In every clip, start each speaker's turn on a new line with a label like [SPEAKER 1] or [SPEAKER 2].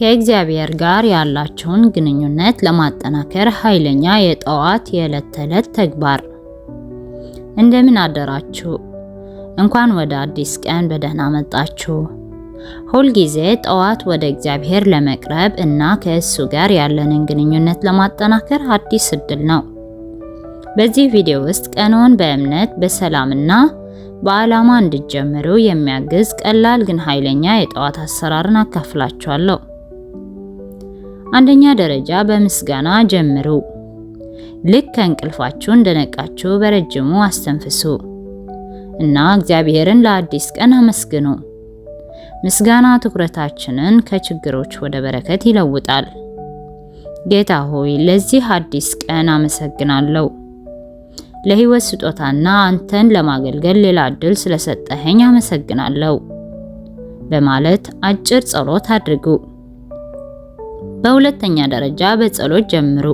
[SPEAKER 1] ከእግዚአብሔር ጋር ያላችሁን ግንኙነት ለማጠናከር ኃይለኛ የጠዋት የዕለት ተዕለት ተግባር። እንደምን አደራችሁ? እንኳን ወደ አዲስ ቀን በደህና መጣችሁ። ሁልጊዜ ጠዋት ወደ እግዚአብሔር ለመቅረብ እና ከእሱ ጋር ያለንን ግንኙነት ለማጠናከር አዲስ እድል ነው። በዚህ ቪዲዮ ውስጥ ቀኑን በእምነት በሰላምና በዓላማ እንድትጀምሩ የሚያግዝ ቀላል ግን ኃይለኛ የጠዋት አሰራርን አካፍላችኋለሁ። አንደኛ ደረጃ በምስጋና ጀምሩ። ልክ ከእንቅልፋችሁ እንደነቃችሁ በረጅሙ አስተንፍሱ እና እግዚአብሔርን ለአዲስ ቀን አመስግኑ። ምስጋና ትኩረታችንን ከችግሮች ወደ በረከት ይለውጣል። ጌታ ሆይ ለዚህ አዲስ ቀን አመሰግናለሁ። ለሕይወት ስጦታና አንተን ለማገልገል ሌላ እድል ስለሰጠኸኝ አመሰግናለሁ በማለት አጭር ጸሎት አድርጉ። በሁለተኛ ደረጃ በጸሎት ጀምሩ።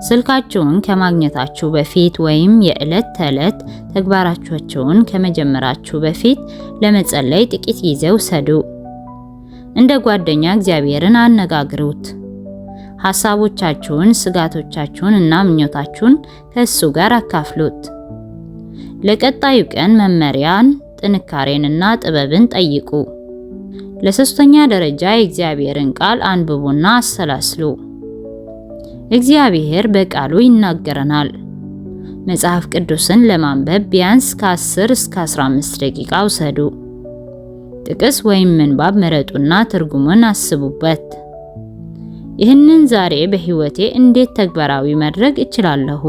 [SPEAKER 1] ስልካችሁን ከማግኘታችሁ በፊት ወይም የዕለት ተዕለት ተግባራችሁን ከመጀመራችሁ በፊት ለመጸለይ ጥቂት ጊዜ ውሰዱ። እንደ ጓደኛ እግዚአብሔርን አነጋግሩት። ሐሳቦቻችሁን፣ ስጋቶቻችሁን እና ምኞታችሁን ከእሱ ጋር አካፍሉት። ለቀጣዩ ቀን መመሪያን፣ ጥንካሬንና ጥበብን ጠይቁ። ለሶስተኛ ደረጃ የእግዚአብሔርን ቃል አንብቡና አሰላስሉ። እግዚአብሔር በቃሉ ይናገረናል። መጽሐፍ ቅዱስን ለማንበብ ቢያንስ ከ10 እስከ 15 ደቂቃ ውሰዱ። ጥቅስ ወይም ምንባብ ምረጡና ትርጉሙን አስቡበት። ይህንን ዛሬ በሕይወቴ እንዴት ተግባራዊ ማድረግ እችላለሁ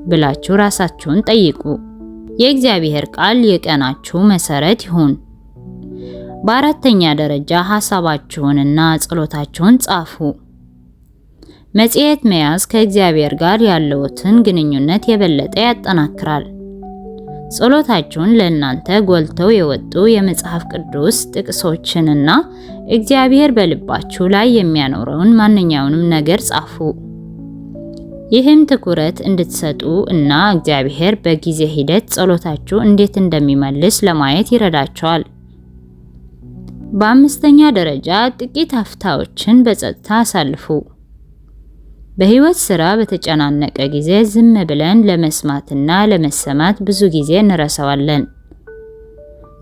[SPEAKER 1] ብላችሁ ራሳችሁን ጠይቁ። የእግዚአብሔር ቃል የቀናችሁ መሰረት ይሁን። በአራተኛ ደረጃ ሐሳባችሁንና ጸሎታችሁን ጻፉ። መጽሔት መያዝ ከእግዚአብሔር ጋር ያለዎትን ግንኙነት የበለጠ ያጠናክራል። ጸሎታችሁን ለእናንተ ጎልተው የወጡ የመጽሐፍ ቅዱስ ጥቅሶችንና እግዚአብሔር በልባችሁ ላይ የሚያኖረውን ማንኛውንም ነገር ጻፉ። ይህም ትኩረት እንድትሰጡ እና እግዚአብሔር በጊዜ ሂደት ጸሎታችሁ እንዴት እንደሚመልስ ለማየት ይረዳችኋል። በአምስተኛ ደረጃ ጥቂት አፍታዎችን በጸጥታ አሳልፉ። በሕይወት ሥራ በተጨናነቀ ጊዜ ዝም ብለን ለመስማትና ለመሰማት ብዙ ጊዜ እንረሳዋለን።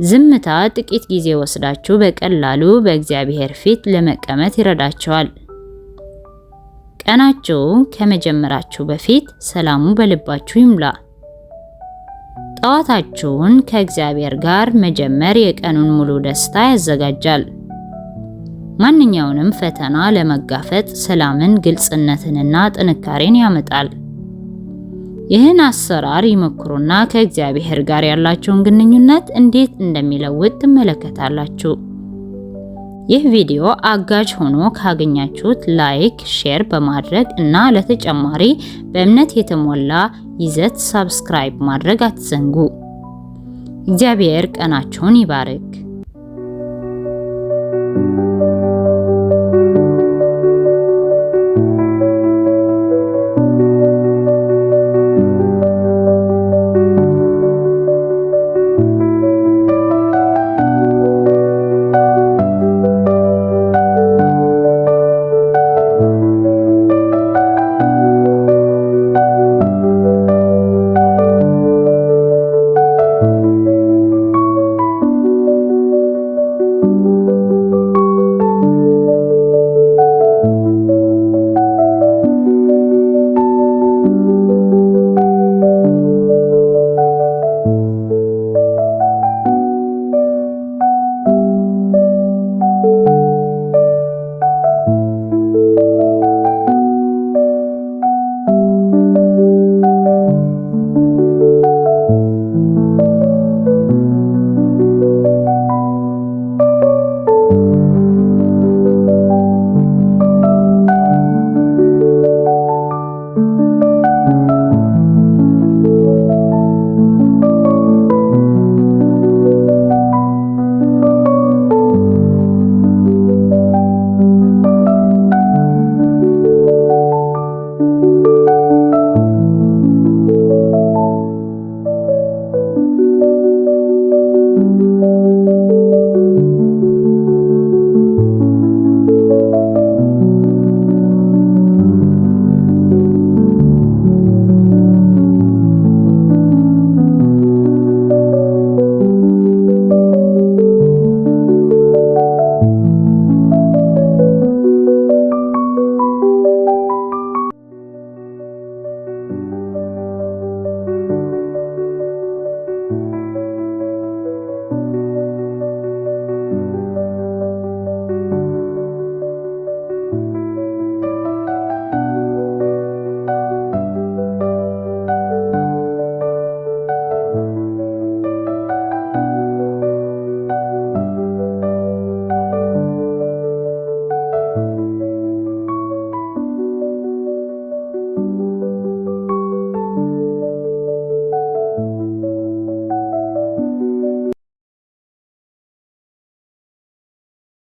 [SPEAKER 1] ዝምታ ጥቂት ጊዜ ወስዳችሁ በቀላሉ በእግዚአብሔር ፊት ለመቀመጥ ይረዳችኋል። ቀናችሁ ከመጀመራችሁ በፊት ሰላሙ በልባችሁ ይሙላ። ጠዋታችሁን ከእግዚአብሔር ጋር መጀመር የቀኑን ሙሉ ደስታ ያዘጋጃል። ማንኛውንም ፈተና ለመጋፈጥ ሰላምን፣ ግልጽነትንና ጥንካሬን ያመጣል። ይህን አሰራር ይሞክሩና ከእግዚአብሔር ጋር ያላችሁን ግንኙነት እንዴት እንደሚለውጥ ትመለከታላችሁ። ይህ ቪዲዮ አጋዥ ሆኖ ካገኛችሁት ላይክ፣ ሼር በማድረግ እና ለተጨማሪ በእምነት የተሞላ ይዘት ሰብስክራይብ ማድረግ አትዘንጉ። እግዚአብሔር ቀናችሁን ይባርክ።